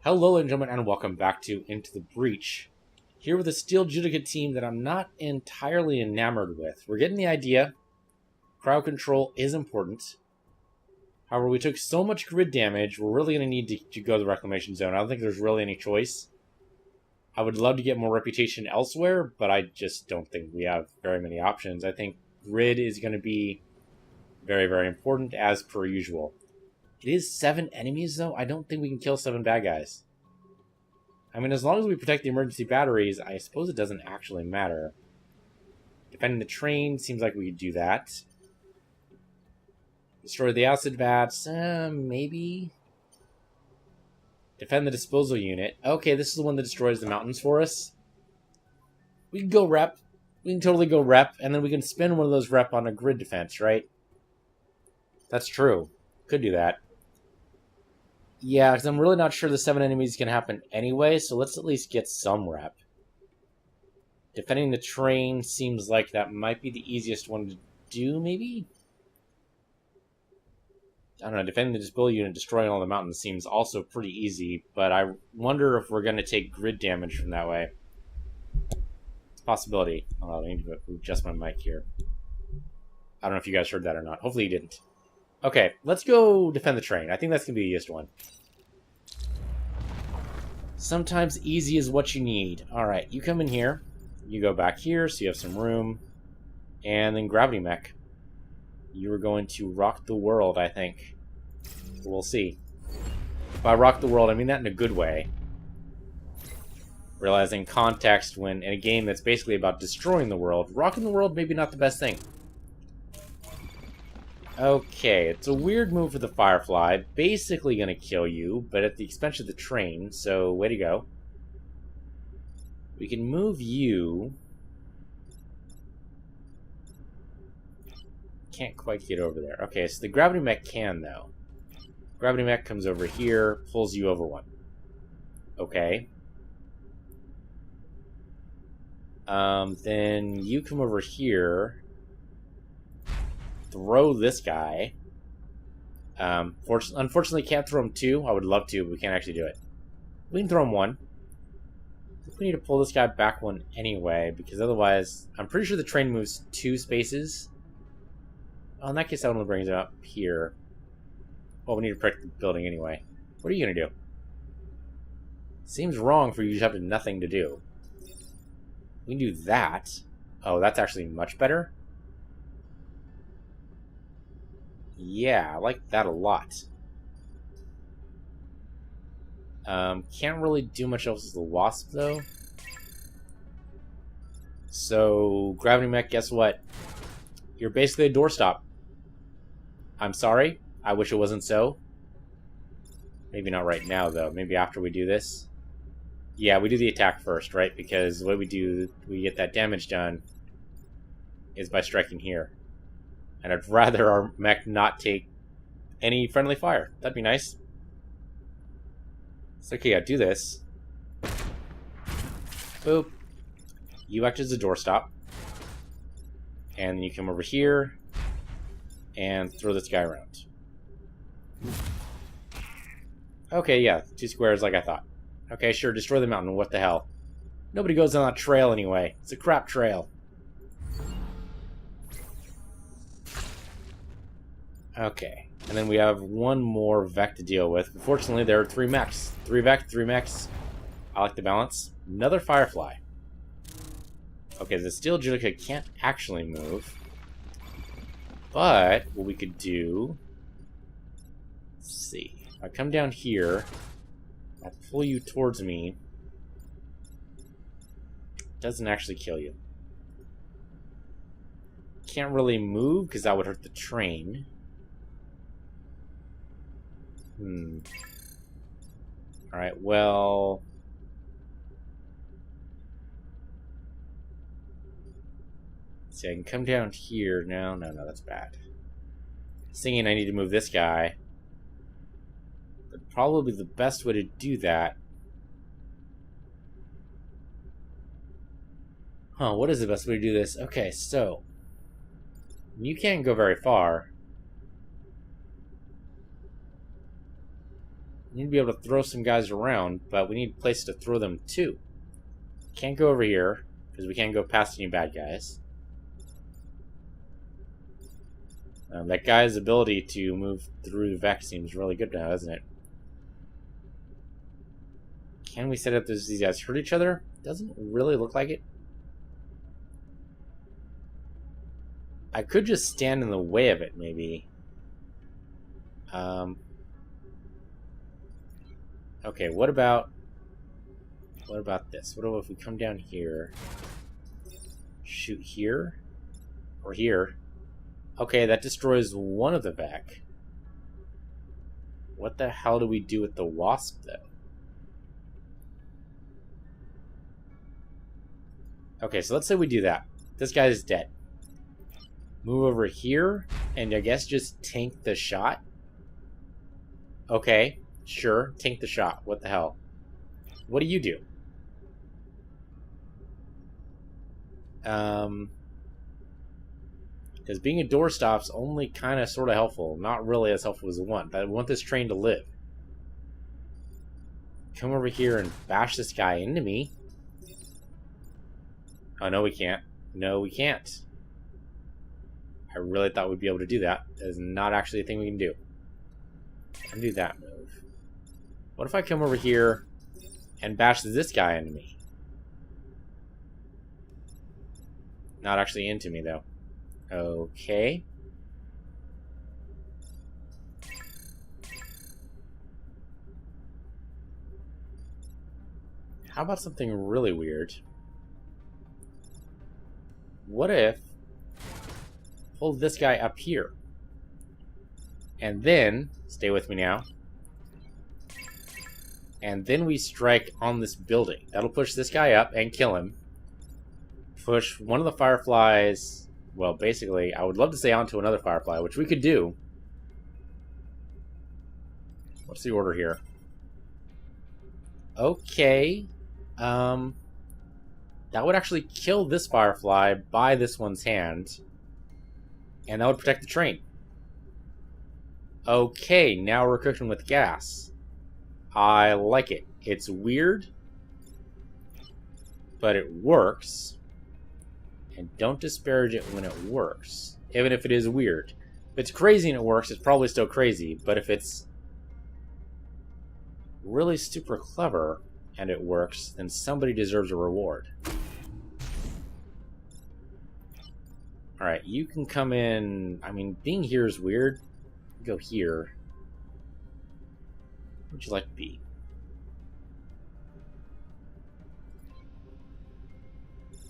Hello, ladies and gentlemen, and welcome back to Into the Breach. Here with a Steel Judicate team that I'm not entirely enamored with. We're getting the idea. Crowd control is important. However, we took so much grid damage, we're really going to need to go to the Reclamation Zone. I don't think there's really any choice. I would love to get more reputation elsewhere, but I just don't think we have very many options. I think grid is going to be very, very important, as per usual. It is 7 enemies, though. I don't think we can kill 7 bad guys. I mean, as long as we protect the emergency batteries, I suppose it doesn't actually matter. Defending the train seems like we could do that. Destroy the acid vats, maybe. Defend the disposal unit. Okay, this is the one that destroys the mountains for us. We can go rep. We can totally go rep, and then we can spin one of those rep on a grid defense, right? That's true. Could do that. Yeah, because I'm really not sure the 7 enemies can happen anyway, so let's at least get some rep. Defending the train seems like that might be the easiest one to do, maybe? I don't know, defending the disposal unit, destroying all the mountains seems also pretty easy, but I wonder if we're going to take grid damage from that way. It's a possibility. Oh, I need to adjust my mic here. I don't know if you guys heard that or not. Hopefully you didn't. Okay, let's go defend the train. I think that's going to be the easiest one. Sometimes easy is what you need. Alright, you come in here. You go back here, so you have some room. And then Gravity Mech. You are going to rock the world, I think. We'll see. By rock the world, I mean that in a good way. Realizing context when in a game that's basically about destroying the world, rocking the world maybe not the best thing. Okay, it's a weird move for the Firefly. Basically gonna kill you, but at the expense of the train, so way to go. We can move you. Can't quite get over there. Okay, so the Gravity Mech can, though. Gravity Mech comes over here, pulls you over one. Okay. Then you come over here. Throw this guy. Unfortunately, can't throw him 2. I would love to, but we can't actually do it. We can throw him 1. I think we need to pull this guy back 1 anyway, because otherwise, I'm pretty sure the train moves 2 spaces. Oh, in that case, that only brings it up here. Well, we need to protect the building anyway. What are you going to do? Seems wrong for you to have nothing to do. We can do that. Oh, that's actually much better. Yeah, I like that a lot. Can't really do much else as the Wasp, though. So, Gravity Mech, guess what? You're basically a doorstop. I'm sorry. I wish it wasn't so. Maybe not right now, though. Maybe after we do this. Yeah, we do the attack first, right? Because the way we get that damage done is by striking here. And I'd rather our mech not take any friendly fire. That'd be nice. So, okay, I'll do this. Boop. You act as a doorstop. And then you come over here and throw this guy around. Okay, yeah, 2 squares like I thought. Okay, sure, destroy the mountain. What the hell? Nobody goes on that trail anyway. It's a crap trail. Okay, and then we have 1 more Vec to deal with. Unfortunately, there are 3 mechs. 3 Vec, 3 mechs. I like the balance. Another Firefly. Okay, the Steel Judicate can't actually move. But what we could do... Let's see. If I come down here, I'll pull you towards me. It doesn't actually kill you. Can't really move because that would hurt the train. Alright, well... See, I can come down here. No, that's bad. Thinking I need to move this guy. But probably the best way to do that... what is the best way to do this? Okay, so... You can't go very far. We need to be able to throw some guys around, but we need a place to throw them to. Can't go over here, because we can't go past any bad guys. That guy's ability to move through the Vex seems really good now, doesn't it? Can we set up these guys hurt each other? Doesn't really look like it. I could just stand in the way of it, maybe. Okay, what about this? What if we come down here, shoot here, or here? Okay, that destroys one of the Vec. What the hell do we do with the Wasp, though? Okay, so let's say we do that. This guy is dead. Move over here, and I guess just tank the shot? Okay, sure, tank the shot. What the hell? What do you do? Because being a doorstop's only kind of sort of helpful. Not really as helpful as I want. But I want this train to live. Come over here and bash this guy into me. Oh, no, we can't. No, we can't. I really thought we'd be able to do that. That is not actually a thing we can do. Undo that move. What if I come over here and bash this guy into me? Not actually into me, though. Okay. How about something really weird? What if pull this guy up here, and then stay with me now, and then we strike on this building. That'll push this guy up and kill him. Push one of the Fireflies, well, basically, I would love to say onto another Firefly, which we could do. What's the order here? Okay. That would actually kill this Firefly by this one's hand. And that would protect the train. Okay, now we're cooking with gas. I like it. It's weird, but it works. And don't disparage it when it works, even if it is weird. If it's crazy and it works, it's probably still crazy. But if it's really super clever and it works, then somebody deserves a reward. Alright, you can come in. I mean, being here is weird. Go here. Where would you like to be?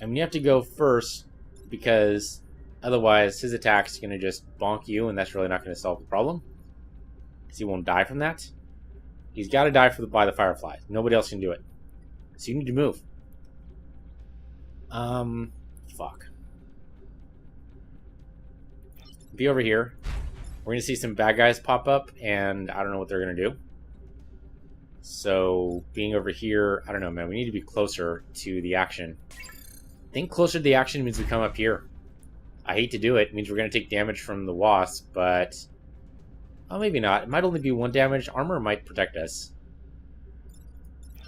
I mean, you have to go first, because otherwise his attack's going to just bonk you, and that's really not going to solve the problem. Because he won't die from that. He's got to die by the Firefly. Nobody else can do it. So you need to move. Fuck. Be over here. We're going to see some bad guys pop up, and I don't know what they're going to do. So, being over here, I don't know, man. We need to be closer to the action. I think closer to the action means we come up here. I hate to do it. It means we're going to take damage from the Wasp, but... oh, maybe not. It might only be 1 damage. Armor might protect us.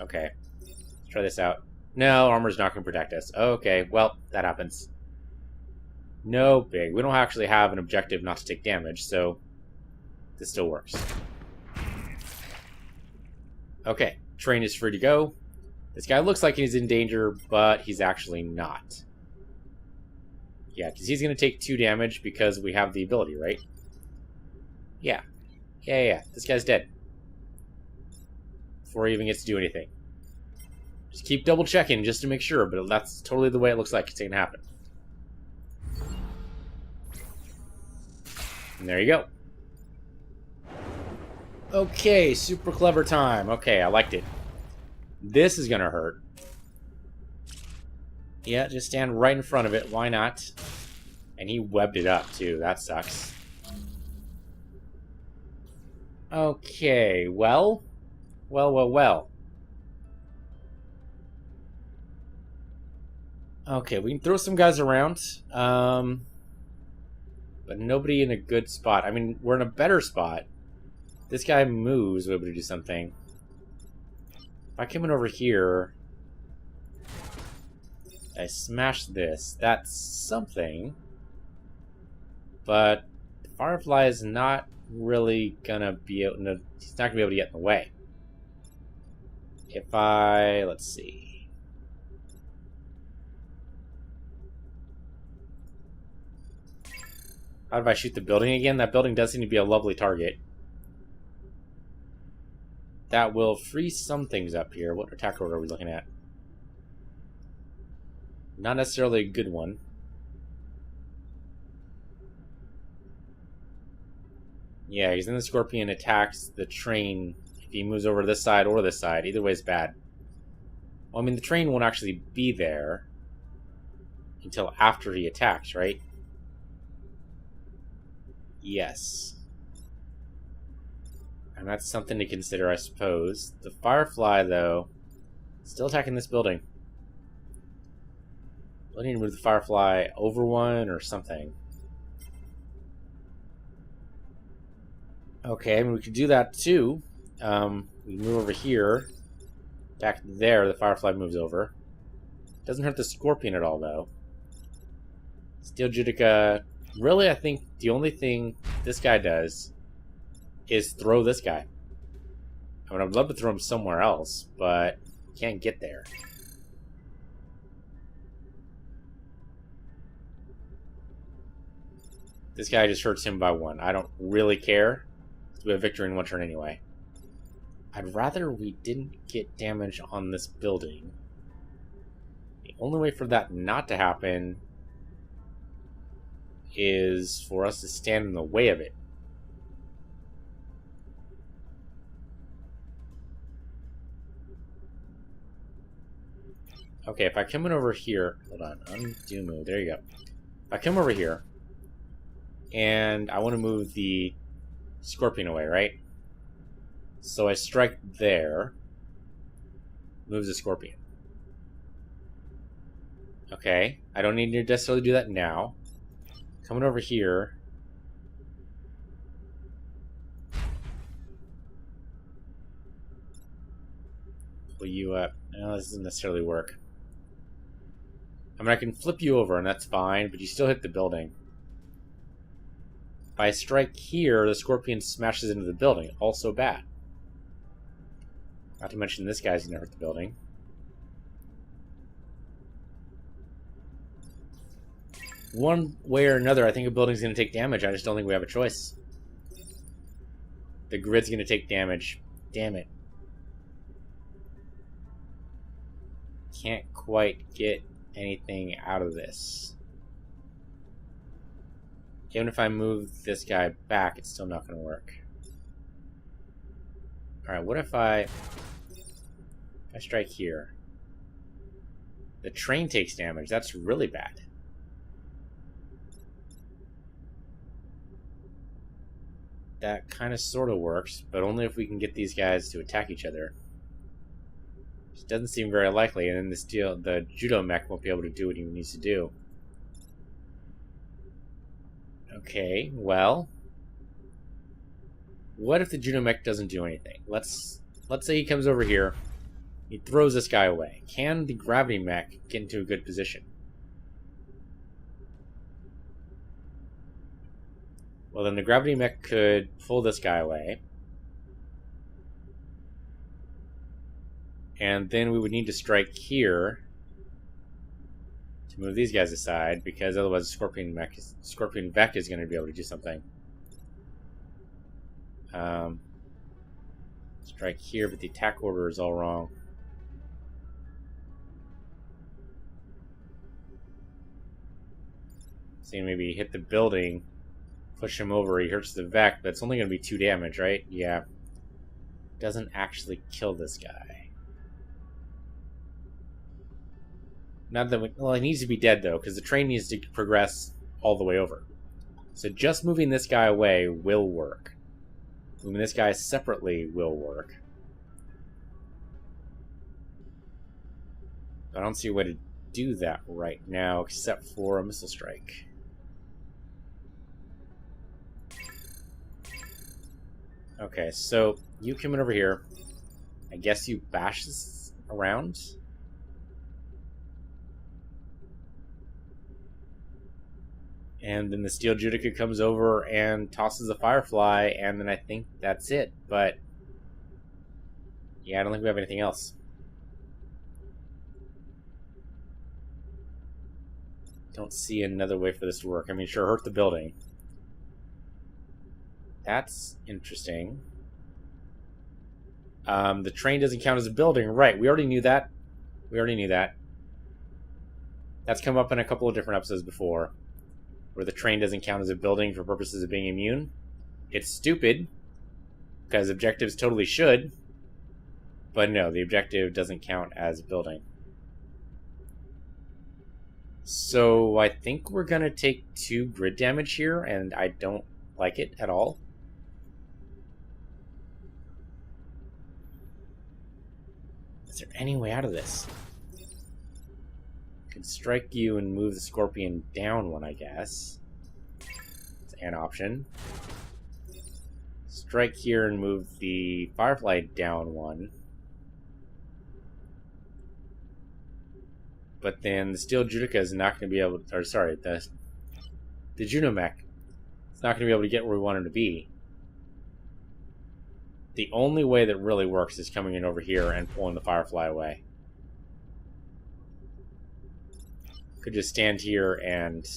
Okay. Let's try this out. No, armor's not going to protect us. Okay, well, that happens. No big. We don't actually have an objective not to take damage, so this still works. Okay, train is free to go. This guy looks like he's in danger, but he's actually not. Yeah, because he's going to take 2 damage because we have the ability, right? Yeah. Yeah. This guy's dead. Before he even gets to do anything. Just keep double checking just to make sure, but that's totally the way it looks like it's going to happen. And there you go. Okay, super clever time. Okay, I liked it. This is gonna hurt. Yeah, just stand right in front of it. Why not? And he webbed it up, too. That sucks. Okay, well. Okay, we can throw some guys around. But nobody in a good spot. I mean, we're in a better spot this guy moves, we'll be able to do something. If I come in over here, I smash this. That's something. But Firefly is not really gonna be able to, he's not gonna be able to get in the way. If I, let's see. How do I shoot the building again? That building does seem to be a lovely target. That will free some things up here. What attack order are we looking at? Not necessarily a good one. Yeah, because then the Scorpion attacks the train if he moves over to this side or this side. Either way is bad. Well, I mean, the train won't actually be there until after he attacks, right? Yes. And that's something to consider, I suppose. The Firefly, though, still attacking this building. I need to move the Firefly over one or something. Okay, I mean, we could do that too. We move over here. Back there, the Firefly moves over. Doesn't hurt the Scorpion at all, though. Steel Judica. Really, I think the only thing this guy does is throw this guy. I mean, I'd love to throw him somewhere else, but can't get there. This guy just hurts him by one. I don't really care. We have victory in one turn anyway. I'd rather we didn't get damage on this building. The only way for that not to happen is for us to stand in the way of it. Okay, if I come in over here... Hold on. Undo move. There you go. If I come over here, and I want to move the Scorpion away, right? So I strike there. Moves the Scorpion. Okay. I don't need to necessarily do that now. Coming over here. Pull you up. No, this doesn't necessarily work. I mean, I can flip you over and that's fine, but you still hit the building. If I strike here, the Scorpion smashes into the building. Also bad. Not to mention this guy's gonna hurt the building. One way or another, I think a building's gonna take damage. I just don't think we have a choice. The grid's gonna take damage. Damn it. Can't quite get anything out of this. Even if I move this guy back, it's still not going to work. Alright, what if I strike here? The train takes damage. That's really bad. That kind of sort of works, but only if we can get these guys to attack each other. Which doesn't seem very likely, and then the Judo Mech won't be able to do what he needs to do. Okay, well, what if the Judo Mech doesn't do anything? Let's say he comes over here, he throws this guy away. Can the Gravity Mech get into a good position? Well, then the Gravity Mech could pull this guy away. And then we would need to strike here to move these guys aside, because otherwise Scorpion Vec is going to be able to do something. Strike here, but the attack order is all wrong. So maybe hit the building, push him over, he hurts the Vec, but it's only going to be 2 damage, right? Yeah. Doesn't actually kill this guy. Not that well, he needs to be dead, though, because the train needs to progress all the way over. So just moving this guy away will work. Moving this guy separately will work. I don't see a way to do that right now, except for a missile strike. Okay, so you come in over here. I guess you bash this around. And then the Steel Judica comes over and tosses a Firefly, and then I think that's it. But yeah, I don't think we have anything else. Don't see another way for this to work. I mean, sure, hurt the building. That's interesting. The train doesn't count as a building. Right, we already knew that. That's come up in a couple of different episodes before, where the train doesn't count as a building for purposes of being immune. It's stupid, because objectives totally should. But no, the objective doesn't count as a building. So I think we're going to take 2 grid damage here, and I don't like it at all. Is there any way out of this? I can strike you and move the Scorpion down one, I guess. It's an option. Strike here and move the Firefly down one. But then the Steel Judica is not going to be able to... Or, sorry, the Junomech is not going to be able to get where we want him to be. The only way that really works is coming in over here and pulling the Firefly away. Could just stand here and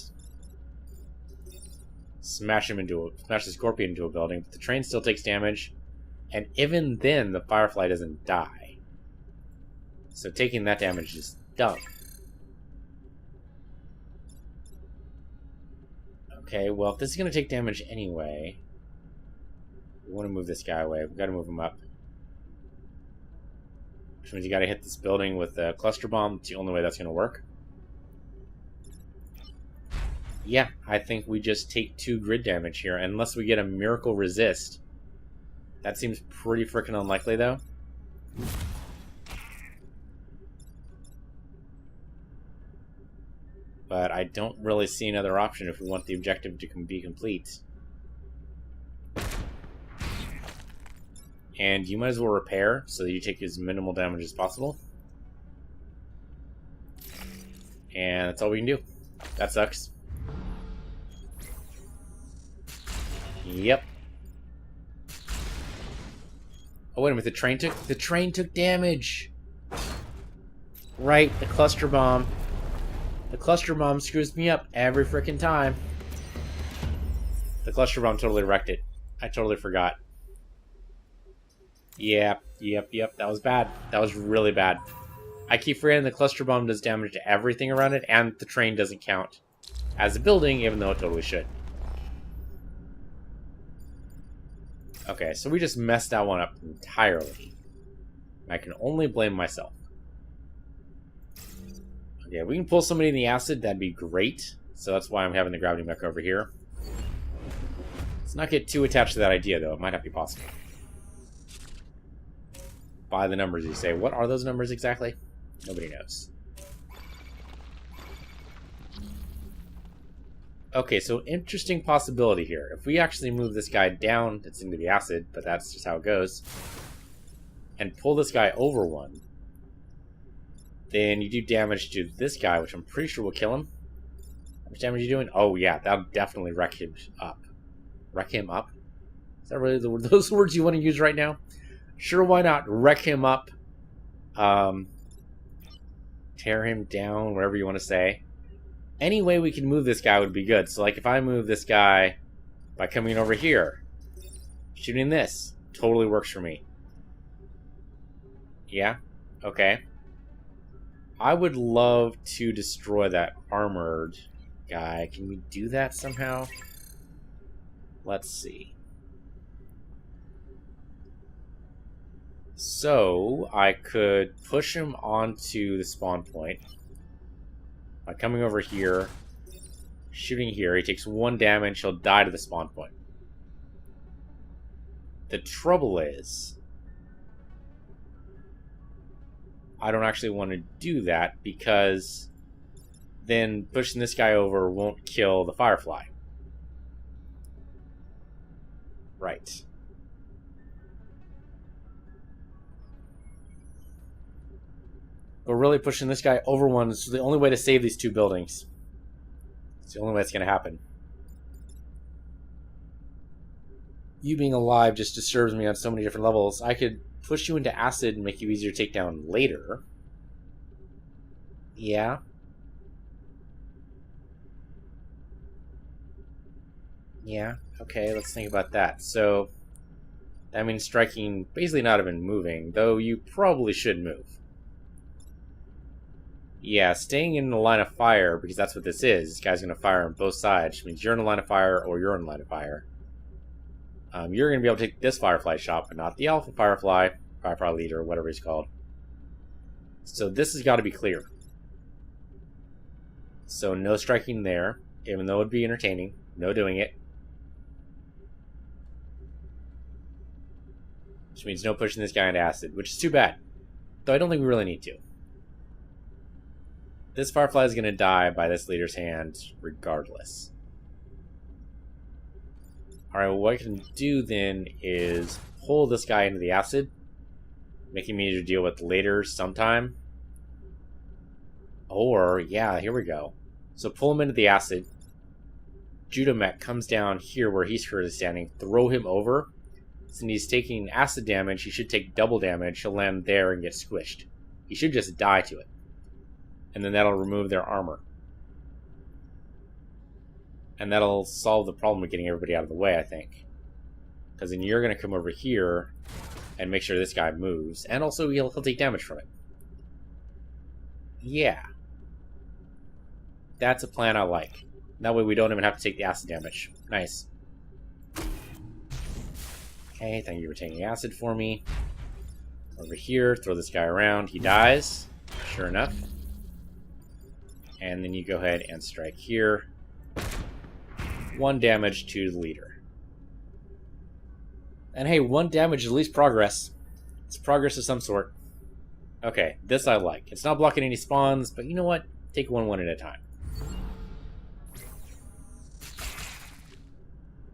smash the Scorpion into a building, but the train still takes damage, and even then the Firefly doesn't die. So taking that damage is dumb. Okay, well, if this is going to take damage anyway, we want to move this guy away. We've got to move him up. Which means you got to hit this building with a cluster bomb. It's the only way that's going to work. Yeah, I think we just take 2 grid damage here, unless we get a miracle resist. That seems pretty freaking unlikely, though. But I don't really see another option if we want the objective to be complete. And you might as well repair so that you take as minimal damage as possible. And that's all we can do. That sucks. Yep. Oh, wait a minute, the train took damage. Right, the cluster bomb. The cluster bomb screws me up every frickin' time. The cluster bomb totally wrecked it. I totally forgot. Yep. That was bad. That was really bad. I keep forgetting the cluster bomb does damage to everything around it, and the train doesn't count as a building, even though it totally should. Okay, so we just messed that one up entirely. I can only blame myself. Okay, we can pull somebody in the acid, that'd be great. So that's why I'm having the gravity mech over here. Let's not get too attached to that idea, though. It might not be possible. By the numbers, you say. What are those numbers exactly? Nobody knows. Okay, so interesting possibility here. If we actually move this guy down, it's into the acid, but that's just how it goes, and pull this guy over one, then you do damage to this guy, which I'm pretty sure will kill him. How much damage are you doing? Oh yeah, that'll definitely wreck him up. Wreck him up? Is that really those words you want to use right now? Sure, why not? Wreck him up. Tear him down, whatever you want to say. Any way we can move this guy would be good. So, like, if I move this guy by coming over here, shooting this, totally works for me. Yeah? Okay. I would love to destroy that armored guy. Can we do that somehow? Let's see. So, I could push him onto the spawn point by coming over here, shooting here. He takes 1 damage, he'll die to the spawn point. The trouble is, I don't actually want to do that, because then pushing this guy over won't kill the Firefly. Right. But really pushing this guy over one is the only way to save these two buildings. It's the only way it's going to happen. You being alive just disturbs me on so many different levels. I could push you into acid and make you easier to take down later. Yeah. Yeah, okay, let's think about that. So, that means striking basically not even moving, though you probably should move. Yeah, staying in the line of fire, because that's what this is. This guy's going to fire on both sides, which means you're in the line of fire or you're in the line of fire. You're going to be able to take this Firefly shot, but not the Alpha Firefly, Firefly Leader, whatever he's called. So this has got to be clear. So no striking there, even though it would be entertaining. No doing it. Which means no pushing this guy into acid, which is too bad. Though I don't think we really need to. This Firefly is going to die by this leader's hand regardless. Alright, well, what I can do then is pull this guy into the acid, making me to deal with later sometime. Or, yeah, here we go. So pull him into the acid. Judomech comes down here where he's currently standing, throw him over. Since he's taking acid damage, he should take double damage. He'll land there and get squished. He should just die to it. And then that'll remove their armor. And that'll solve the problem of getting everybody out of the way, I think. Because then you're going to come over here and make sure this guy moves. And also he'll take damage from it. Yeah. That's a plan I like. That way we don't even have to take the acid damage. Nice. Okay, thank you for taking acid for me. Over here, throw this guy around. He dies. Sure enough. And then you go ahead and strike here. 1 damage to the leader. And hey, 1 damage is at least progress. It's progress of some sort. Okay, this I like. It's not blocking any spawns, but you know what? Take one at a time.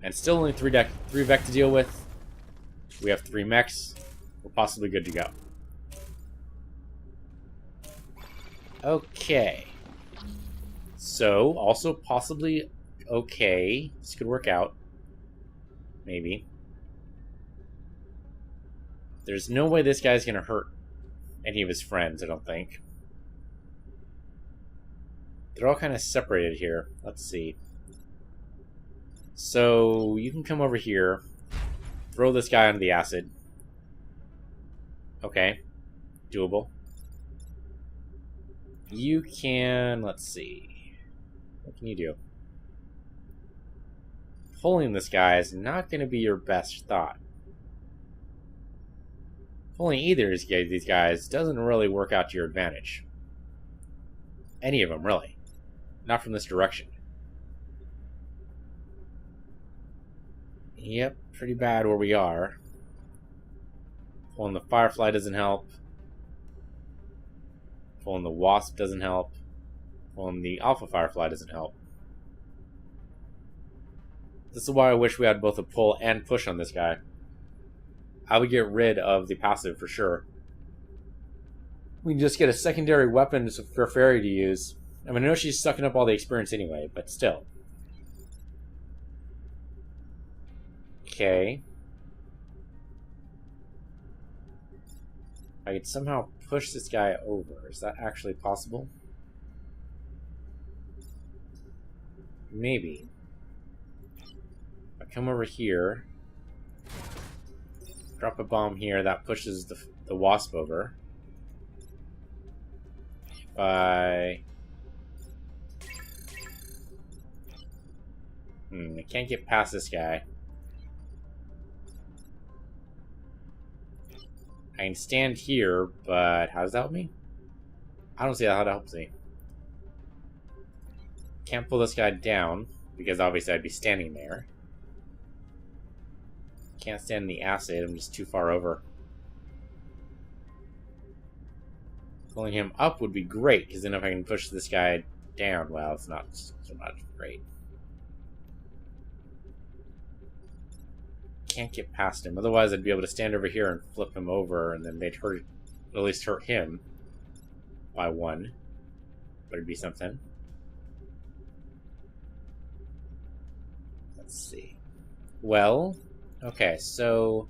And still only 3 Vek to deal with. We have 3 mechs. We're possibly good to go. Okay. So, also possibly okay. This could work out. Maybe. There's no way this guy's gonna hurt any of his friends, I don't think. They're all kind of separated here. Let's see. So, you can come over here. Throw this guy onto the acid. Okay. Doable. You can... let's see. What can you do? Pulling this guy is not going to be your best thought. Pulling either of these guys doesn't really work out to your advantage. Any of them, really. Not from this direction. Yep, pretty bad where we are. Pulling the Firefly doesn't help. Pulling the Wasp doesn't help. Pulling the Alpha Firefly doesn't help. This is why I wish we had both a pull and push on this guy. I would get rid of the passive for sure. We can just get a secondary weapon for Fairy to use. I mean, I know she's sucking up all the experience anyway, but still. Okay. I could somehow push this guy over. Is that actually possible? Maybe. If I come over here, drop a bomb here, that pushes the Wasp over. If I can't get past this guy. I can stand here, but how does that help me? I don't see how that helps me. Can't pull this guy down, because obviously I'd be standing there. Can't stand in the acid, I'm just too far over. Pulling him up would be great, because then if I can push this guy down, well, it's not so much great. Can't get past him. Otherwise, I'd be able to stand over here and flip him over, and then they'd hurt, at least hurt him. by 1. But it'd be something. Let's see. Well, okay, so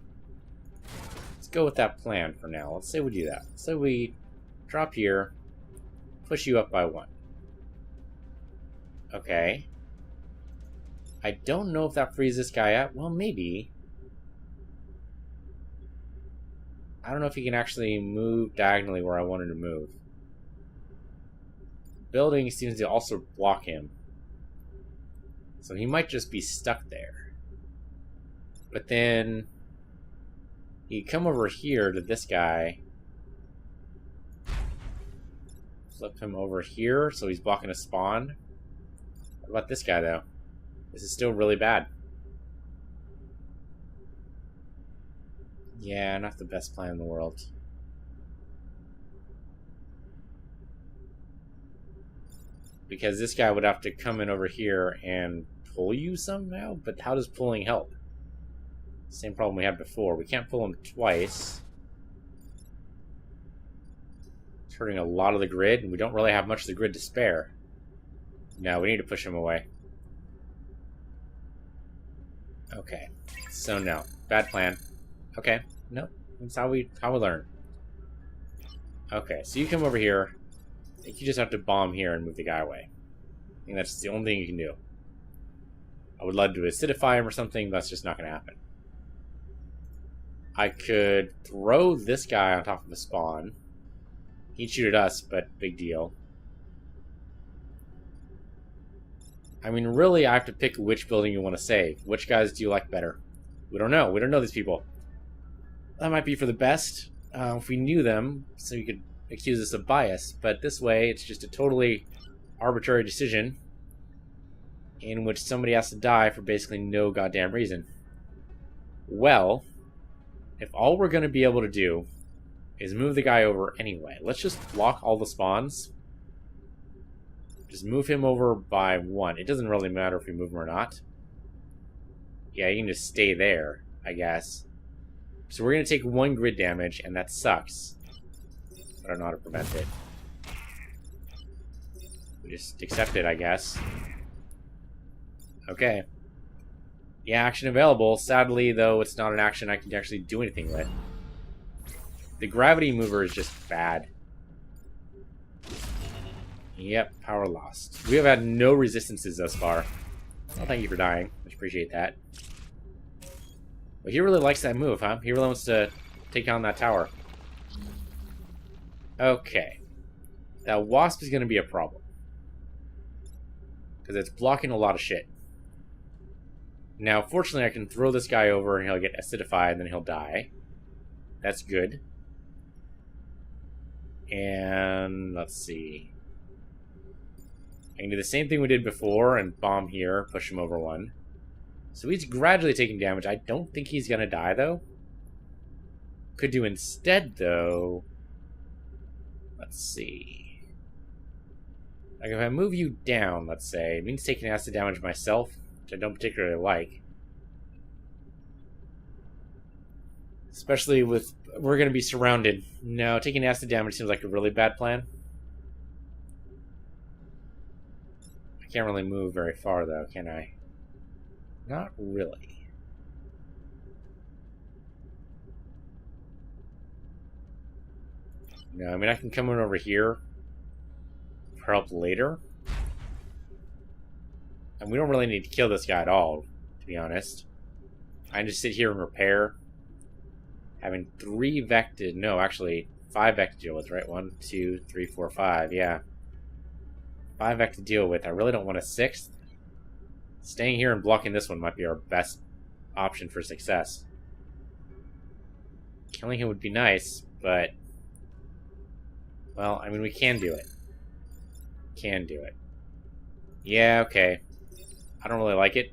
let's go with that plan for now. Let's say we do that. So we drop here, push you up by 1. Okay. I don't know if that frees this guy up. Well, maybe. I don't know if he can actually move diagonally where I wanted to move. Building seems to also block him. So he might just be stuck there. But then he'd come over here to this guy. Flip him over here so he's blocking a spawn. What about this guy, though? This is still really bad. Yeah, not the best plan in the world. Because this guy would have to come in over here and pull you somehow? But how does pulling help? Same problem we had before. We can't pull him twice. It's hurting a lot of the grid, and we don't really have much of the grid to spare. No, we need to push him away. Okay. So no. Bad plan. Okay. Nope. That's how we learn. Okay, so you come over here. I think you just have to bomb here and move the guy away. I think that's the only thing you can do. I would love to acidify him or something, but that's just not going to happen. I could throw this guy on top of a spawn. He'd shoot at us, but big deal. I mean, really, I have to pick which building you want to save. Which guys do you like better? We don't know. We don't know these people. That might be for the best if we knew them, so you could accuse us of bias. But this way, it's just a totally arbitrary decision in which somebody has to die for basically no goddamn reason. Well, if all we're going to be able to do is move the guy over anyway, let's just block all the spawns. Just move him over by 1. It doesn't really matter if we move him or not. Yeah, you can just stay there, I guess. So we're going to take 1 grid damage, and that sucks. I don't know how to prevent it. We just accept it, I guess. Okay. Yeah, action available. Sadly, though, it's not an action I can actually do anything with. The gravity mover is just bad. Yep, power lost. We have had no resistances thus far. Well, thank you for dying. I appreciate that. But he really likes that move, huh? He really wants to take down that tower. Okay. That wasp is going to be a problem. Because it's blocking a lot of shit. Now, fortunately, I can throw this guy over and he'll get acidified and then he'll die. That's good. And let's see. I can do the same thing we did before and bomb here, push him over 1. So he's gradually taking damage. I don't think he's going to die, though. Could do instead, though... Let's see. Like, if I move you down, let's say, it means taking acid damage myself, which I don't particularly like. Especially with... We're going to be surrounded. No, taking acid damage seems like a really bad plan. I can't really move very far, though, can I? Not really. No, I mean, I can come in over here for help later. And we don't really need to kill this guy at all, to be honest. I can just sit here and repair. Having 3 vected, no, actually 5 vect to deal with, right? 1, 2, 3, 4, 5, yeah. 5 vect to deal with. I really don't want a 6th. Staying here and blocking this one might be our best option for success. Killing him would be nice, but... Well, I mean, we can do it. Can do it. Yeah, okay. I don't really like it.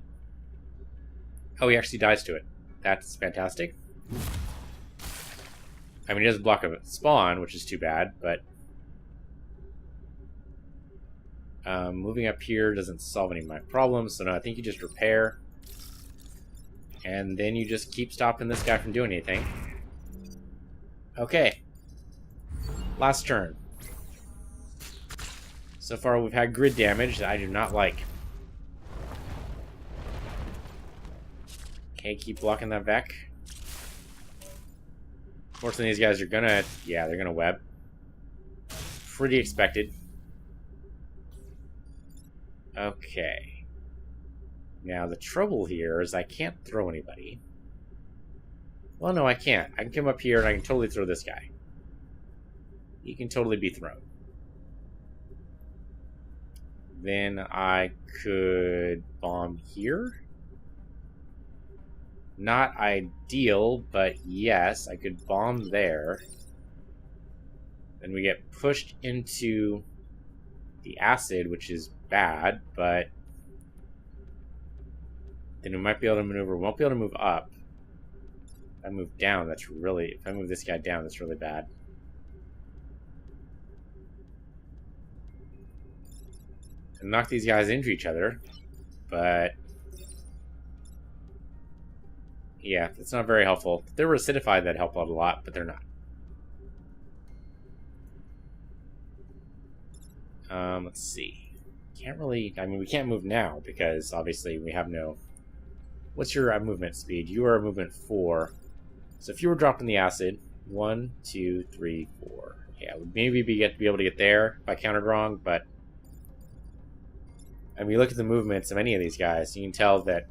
Oh, he actually dies to it. That's fantastic. I mean, he doesn't block a spawn, which is too bad, but... moving up here doesn't solve any of my problems, so no, I think you just repair. And then you just keep stopping this guy from doing anything. Okay. Last turn. So far, we've had grid damage that I do not like. Okay, keep blocking that Vec. Fortunately, these guys are gonna... Yeah, they're gonna web. Pretty expected. Okay. Now, the trouble here is I can't throw anybody. Well, no, I can't. I can come up here and I can totally throw this guy. He can totally be thrown. Then I could bomb here. Not ideal, but yes, I could bomb there. Then we get pushed into the acid, which is bad, but then we might be able to maneuver. We won't be able to move up. If I move down, that's really... If I move this guy down, that's really bad. And knock these guys into each other, but... Yeah, that's not very helpful. If they were acidified, that'd help out a lot, but they're not. Let's see. Can't really... I mean, we can't move now, because obviously we have no... What's your movement speed? You are movement 4. So if you were dropped in the acid, 1, 2, 3, 4. Yeah, we'd maybe be able to get there if I counted wrong, but... I mean, you look at the movements of any of these guys, you can tell that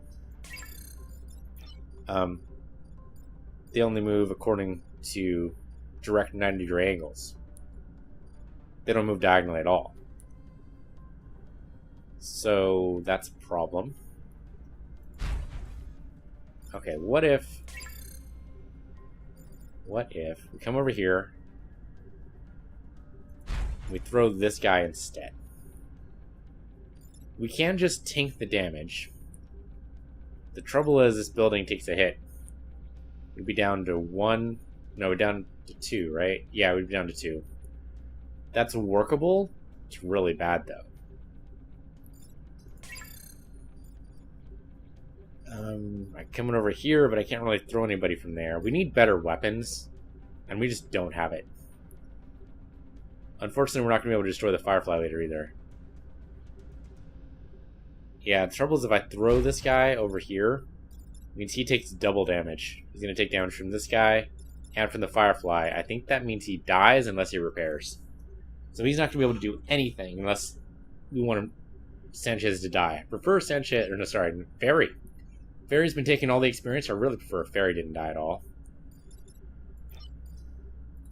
they only move according to direct 90-degree angles. They don't move diagonally at all. So that's a problem. Okay, what if we come over here, we throw this guy instead? We can just tank the damage. The trouble is this building takes a hit. We'd be down to 1... No, we're down to 2, right? Yeah, we'd be down to 2. That's workable. It's really bad, though. I'm coming over here, but I can't really throw anybody from there. We need better weapons, and we just don't have it. Unfortunately, we're not going to be able to destroy the Firefly later, either. Yeah, the trouble is if I throw this guy over here, it means he takes double damage. He's going to take damage from this guy and from the Firefly. I think that means he dies unless he repairs. So he's not going to be able to do anything unless we want Sanchez to die. I prefer Sanchez, or no, sorry, Fairy. Fairy's been taking all the experience. I really prefer if Fairy didn't die at all.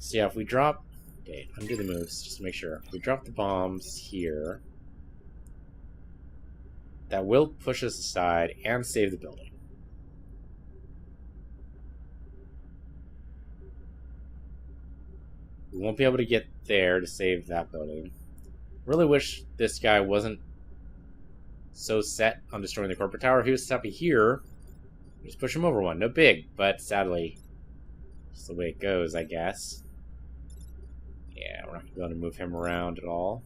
So yeah, if we drop... Okay, undo the moves, just to make sure. If we drop the bombs here... That will push us aside and save the building. We won't be able to get there to save that building. Really wish this guy wasn't so set on destroying the corporate tower. If he was set up here, just push him over one. No big, but sadly, just the way it goes, I guess. Yeah, we're not going to be able to move him around at all.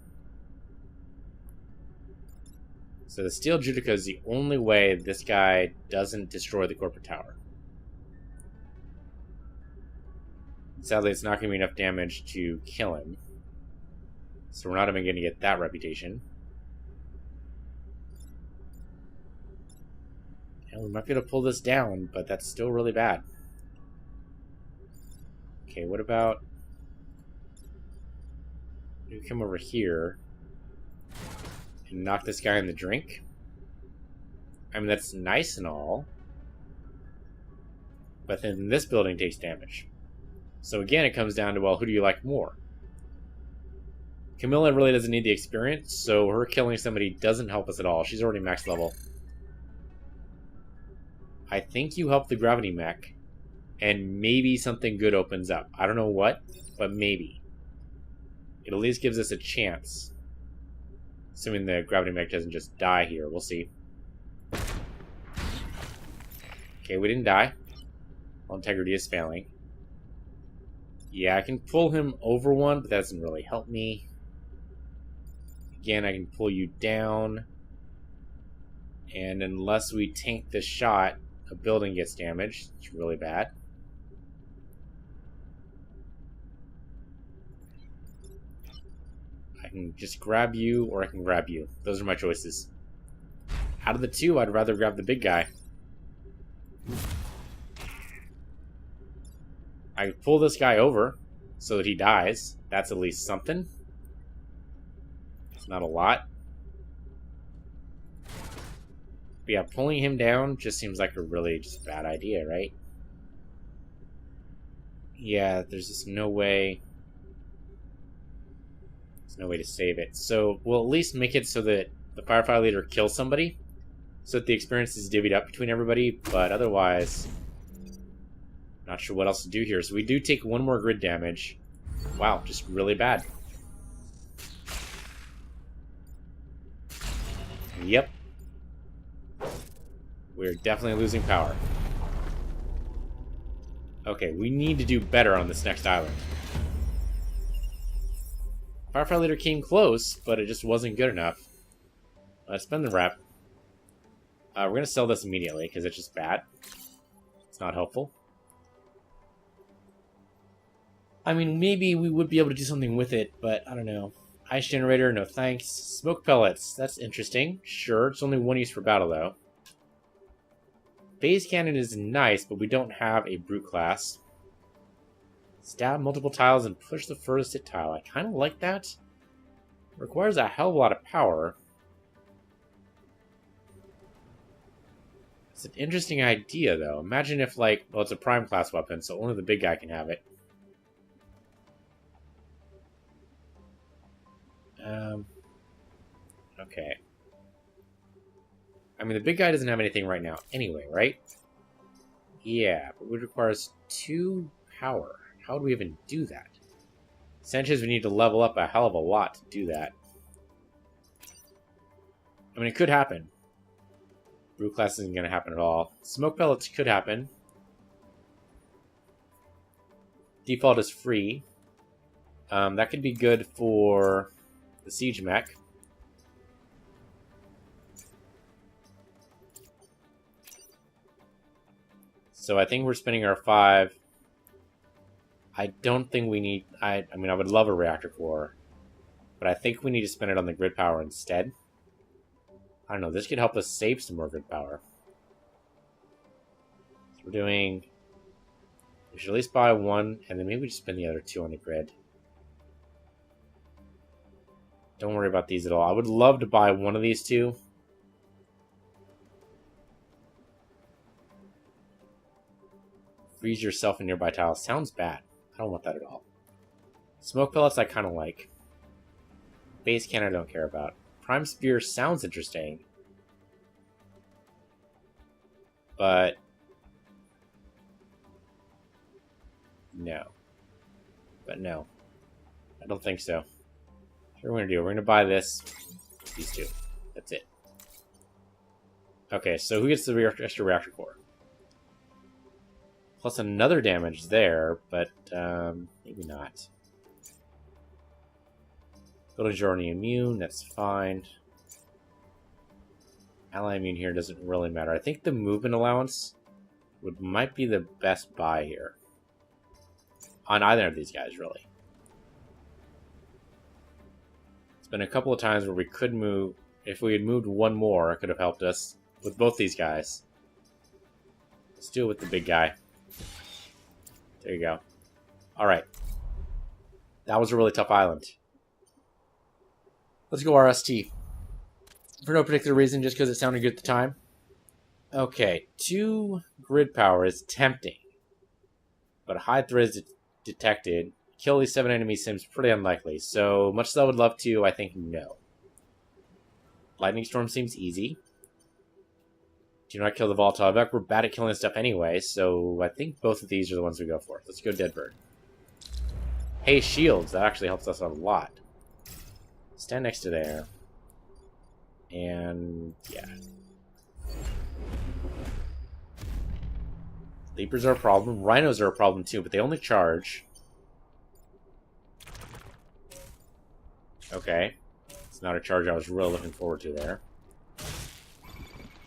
So the Steel Judica is the only way this guy doesn't destroy the corporate tower. Sadly, it's not going to be enough damage to kill him. So we're not even going to get that reputation. And we might be able to pull this down, but that's still really bad. Okay, what about... You come over here and knock this guy in the drink. I mean, that's nice and all. But then this building takes damage. So again, it comes down to, well, who do you like more? Camilla really doesn't need the experience, so her killing somebody doesn't help us at all. She's already max level. I think you help the gravity mech, and maybe something good opens up. I don't know what, but maybe. It at least gives us a chance. Assuming the gravity mech doesn't just die here. We'll see. Okay, we didn't die. Well, integrity is failing. Yeah, I can pull him over one, but that doesn't really help me. Again, I can pull you down. And unless we tank the shot, a building gets damaged. It's really bad. I can just grab you, or I can grab you. Those are my choices. Out of the two, I'd rather grab the big guy. I can pull this guy over so that he dies. That's at least something. It's not a lot. But yeah, pulling him down just seems like a really just bad idea, right? Yeah, there's just no way. There's no way to save it. So we'll at least make it so that the firefighter leader kills somebody, so that the experience is divvied up between everybody, but otherwise, not sure what else to do here. So we do take one more grid damage. Wow, just really bad. Yep. We're definitely losing power. Okay, we need to do better on this next island. Firefighter leader came close, but it just wasn't good enough. Let's spend the rep. We're going to sell this immediately, because it's just bad. It's not helpful. I mean, maybe we would be able to do something with it, but I don't know. Ice generator, no thanks. Smoke pellets, that's interesting. Sure, it's only one use for battle, though. Phase cannon is nice, but we don't have a brute class. Stab multiple tiles and push the furthest hit tile. I kind of like that. It requires a hell of a lot of power. It's an interesting idea, though. Imagine if, like, well, it's a prime class weapon, so only the big guy can have it. Okay. I mean, the big guy doesn't have anything right now anyway, right? Yeah, but it requires 2 power. How would we even do that? Sanchez would need to level up a hell of a lot to do that. I mean, it could happen. Brute class isn't going to happen at all. Smoke pellets could happen. Default is free. That could be good for the siege mech. So I think we're spending our 5. I don't think we need... I mean, I would love a reactor core, but I think we need to spend it on the grid power instead. I don't know, this could help us save some more grid power. So we're doing... We should at least buy 1, and then maybe we just spend the other 2 on the grid. Don't worry about these at all. I would love to buy one of these 2. Freeze yourself in nearby tiles. Sounds bad. I don't want that at all. Smoke pellets I kind of like. Phase cannon I don't care about. Prime spear sounds interesting. But... no. But no. I don't think so. What we're going to do, we're going to buy this. These 2. That's it. Okay, so who gets the extra reactor core? Plus another damage there, but maybe not. Go to Journey immune, that's fine. Ally immune here doesn't really matter. I think the movement allowance might be the best buy here. On either of these guys, really. It's been a couple of times where we could move. If we had moved 1 more, it could have helped us with both these guys. Let's do it with the big guy. There you go. Alright. That was a really tough island. Let's go RST. For no particular reason, just because it sounded good at the time. Okay, 2 grid power is tempting. But a high threat is detected. Kill these 7 enemies seems pretty unlikely. So, much as I would love to, I think no. Lightning Storm seems easy. Do not kill the volatile Vec. We're bad at killing stuff anyway, so I think both of these are the ones we go for. Let's go Deadbird. Hey, shields. That actually helps us out a lot. Stand next to there. And, yeah. Leapers are a problem. Rhinos are a problem too, but they only charge. Okay. It's not a charge I was really looking forward to there.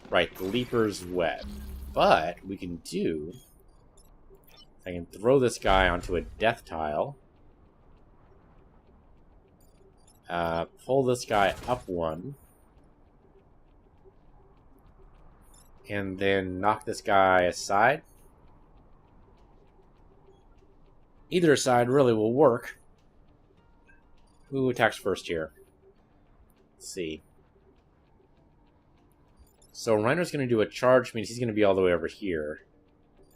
Right, the Leaper's Web. But we can do... I can throw this guy onto a death tile. Pull this guy up one. And then knock this guy aside. Either side really will work. Who attacks first here? Let's see. So Rhino's going to do a charge, means he's going to be all the way over here.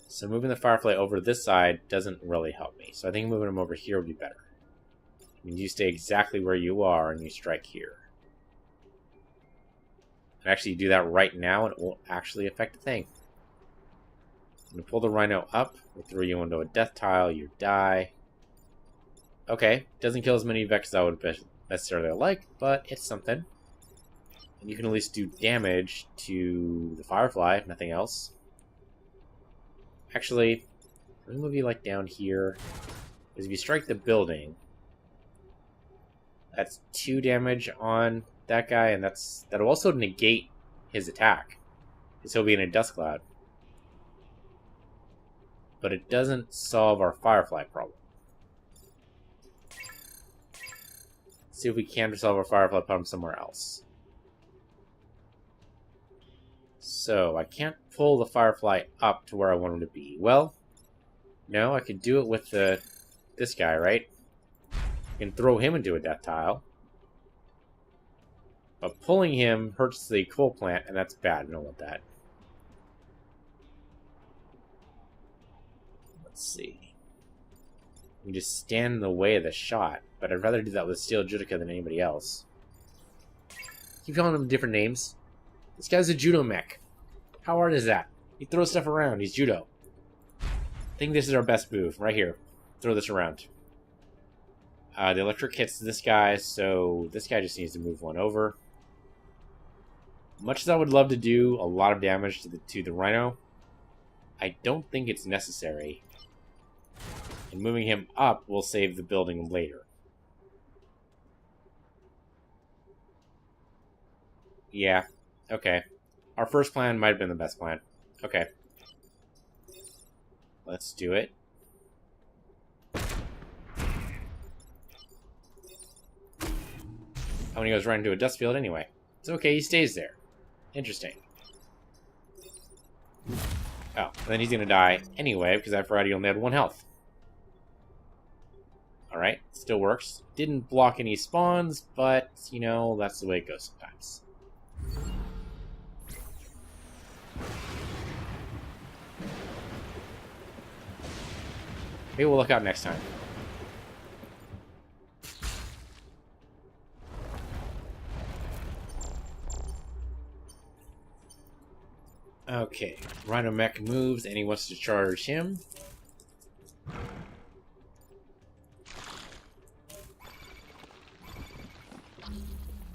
So moving the Firefly over this side doesn't really help me. So I think moving him over here would be better. I mean, you stay exactly where you are and you strike here. And actually do that right now and it won't actually affect a thing. I'm going to pull the Rhino up. We'll throw you into a death tile. You die. Okay. Doesn't kill as many Vex as I would necessarily like, but it's something. And you can at least do damage to the Firefly, if nothing else. Actually, let me move you like down here. Because if you strike the building, that's 2 damage on that guy, and that'll also negate his attack. Because he'll be in a dust cloud. But it doesn't solve our Firefly problem. Let's see if we can resolve our Firefly problem somewhere else. So, I can't pull the Firefly up to where I want him to be. Well, no, I could do it with this guy, right? I can throw him into a death tile. But pulling him hurts the coal plant, and that's bad. I don't want that. Let's see. We can just stand in the way of the shot, but I'd rather do that with Steel Judica than anybody else. Keep calling them different names. This guy's a judo mech. How hard is that? He throws stuff around. He's judo. I think this is our best move. Right here. Throw this around. The electric hits this guy, so this guy just needs to move one over. Much as I would love to do a lot of damage to the Rhino, I don't think it's necessary. And moving him up will save the building later. Yeah, okay. Our first plan might have been the best plan. Okay. Let's do it. Oh, and he goes right into a dust field anyway. It's okay, he stays there. Interesting. Oh, and then he's gonna die anyway, because I forgot he only had 1 health. Alright, still works. Didn't block any spawns, but, you know, that's the way it goes sometimes. Maybe we'll look out next time. Okay, Rhino Mech moves and he wants to charge him.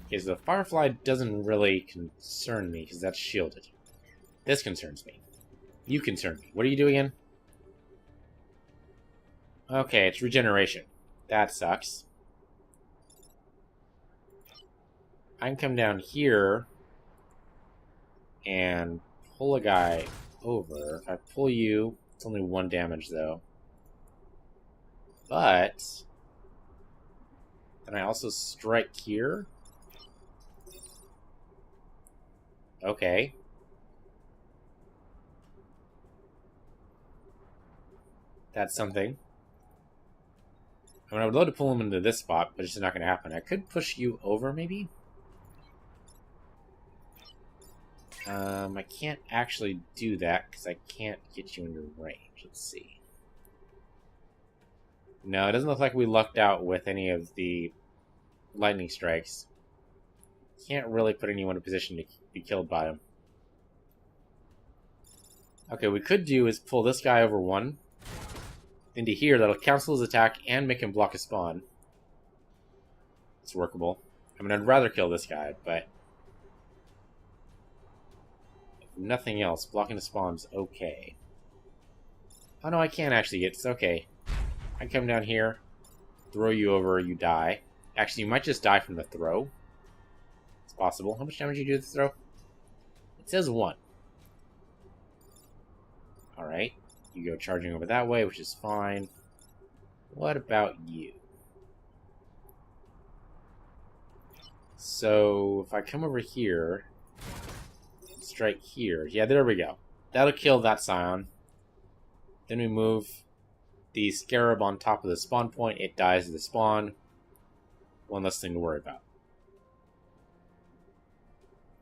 Okay, so the Firefly doesn't really concern me because that's shielded. This concerns me. You concern me. What are you doing again? Okay, it's regeneration. That sucks. I can come down here and pull a guy over. If I pull you, it's only 1 damage though. But then I also strike here. Okay. That's something. I mean, I would love to pull him into this spot, but it's just not going to happen. I could push you over, maybe? I can't actually do that, because I can't get you into range. Let's see. No, it doesn't look like we lucked out with any of the lightning strikes. Can't really put anyone in a position to be killed by him. Okay, what we could do is pull this guy over 1 into here. That'll cancel his attack and make him block a spawn. It's workable. I mean, I'd rather kill this guy, but if nothing else, blocking the spawn's okay. Oh no, I can't actually get... It's okay. I come down here, throw you over, you die. Actually, you might just die from the throw. It's possible. How much damage do you do to the throw? It says 1. Alright. You go charging over that way, which is fine. What about you? So if I come over here, strike here. Yeah, there we go. That'll kill that Scion. Then we move the Scarab on top of the spawn point. It dies at the spawn. One less thing to worry about.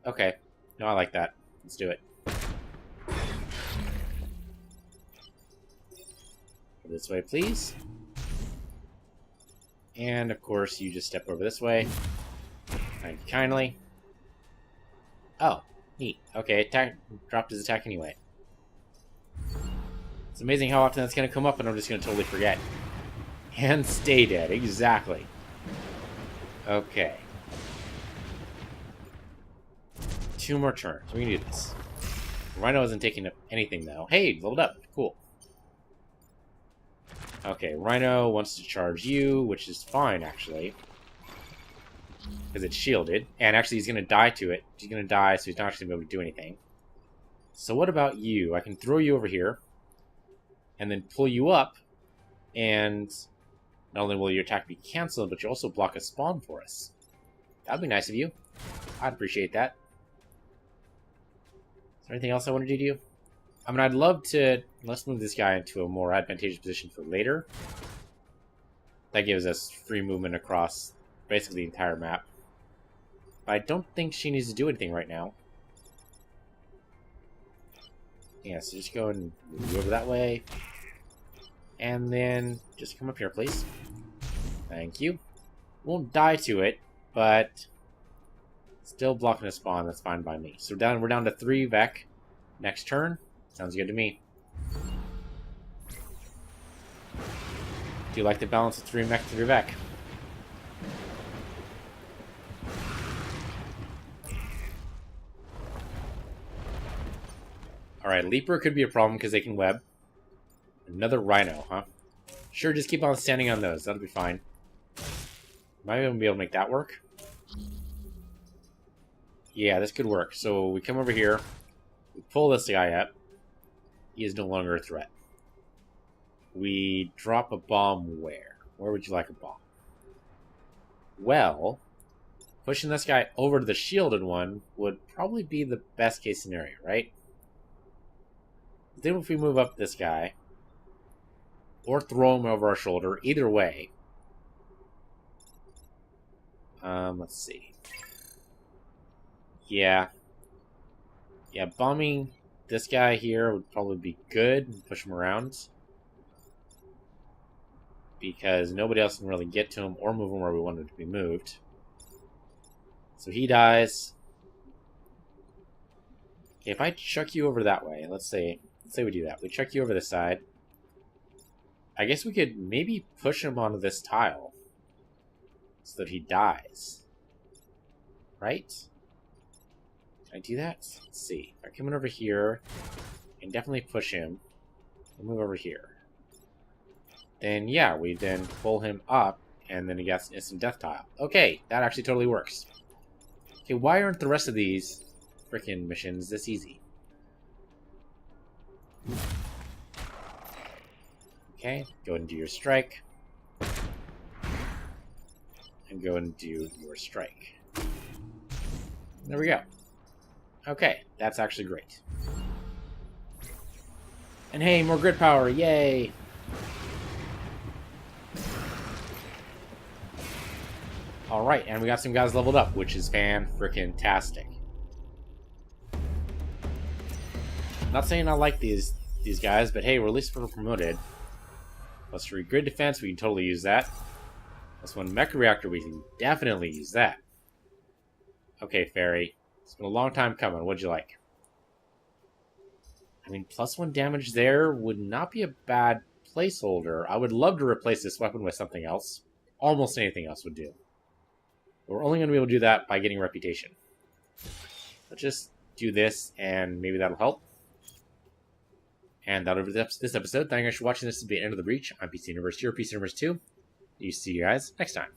Okay. No, I like that. Let's do it. Go this way, please. And, of course, you just step over this way. Thank you kindly. Oh, neat. Okay, attack, dropped his attack anyway. It's amazing how often that's going to come up and I'm just going to totally forget. And stay dead, exactly. Okay. 2 more turns. We can do this. Rhino isn't taking up anything, though. Hey, leveled up. Cool. Okay, Rhino wants to charge you, which is fine, actually. Because it's shielded. And actually, he's going to die to it. He's going to die, so he's not actually going to be able to do anything. So what about you? I can throw you over here. And then pull you up. And not only will your attack be cancelled, but you also block a spawn for us. That'd be nice of you. I'd appreciate that. Is there anything else I want to do to you? I mean, I'd love to... Let's move this guy into a more advantageous position for later. That gives us free movement across basically the entire map. But I don't think she needs to do anything right now. Yeah, so just go and move over that way. And then just come up here, please. Thank you. Won't die to it, but still blocking a spawn. That's fine by me. So we're down to 3 Vek. Next turn. Sounds good to me. Do you like the balance of 3 mech to 3 Vek? Alright, Leaper could be a problem because they can web. Another Rhino, huh? Sure, just keep on standing on those. That'll be fine. Might even be able to make that work. Yeah, this could work. So we come over here. We pull this guy up. He is no longer a threat. We drop a bomb where? Where would you like a bomb? Well, pushing this guy over to the shielded one would probably be the best case scenario, right? Then if we move up this guy, or throw him over our shoulder, either way. Let's see. Yeah, bombing this guy here would probably be good. Push him around. Because nobody else can really get to him or move him where we want him to be moved. So he dies. Okay, if I chuck you over that way, let's say we do that. We chuck you over the side. I guess we could maybe push him onto this tile. So that he dies. Right? Can I do that? Let's see. If I come in over here, I can definitely push him. We'll move over here. Then, yeah, we then pull him up, and then he gets an instant death tile. Okay, that actually totally works. Okay, why aren't the rest of these frickin' missions this easy? Okay, go ahead and do your strike. And go and do your strike. There we go. Okay, that's actually great. And hey, more grid power, yay! Alright, and we got some guys leveled up, which is fan-frickin-tastic. Not saying I like these guys, but hey, we're at least promoted. Plus 3 grid defense, we can totally use that. Plus 1 mecha reactor, we can definitely use that. Okay, Fairy. It's been a long time coming. What'd you like? I mean, plus 1 damage there would not be a bad placeholder. I would love to replace this weapon with something else. Almost anything else would do. But we're only going to be able to do that by getting reputation. Let's just do this, and maybe that'll help. And that'll be this episode. Thank you guys for watching. This will be the end of the breach. I'm PC Universe, your PC Universe 2. See you guys next time.